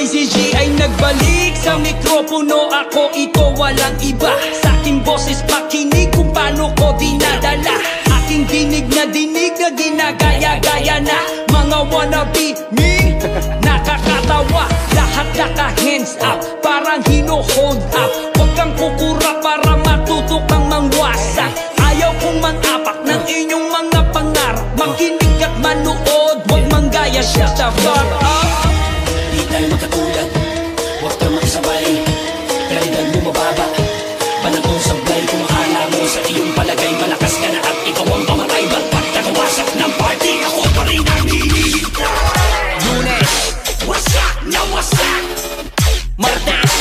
Crazy G ay nagbalik sa mikropono. Ako ito walang iba. Sa aking boses pakinig kung paano ko dinadala. Aking dinig na ginagaya-gaya na mga wannabe me. Nakakatawa, lahat naka-hands up, parang hino-hold up. Huwag kang kukura para matutok ang mangwasak. Ayaw kong mang-apak ng inyong mga pangarap. Makinig at manood, huwag manggaya siya sa bar up. Di tayo magkatulad, huwag kang makisabay. Kalidad mo mababa, panatong sablay. Kung akala mo sa iyong palagay malakas ka na at ikaw ang pamatay, ba't pagkakawasak ng party ako pa rin ang hihintay? Lunes, wasak na wasak. Martes,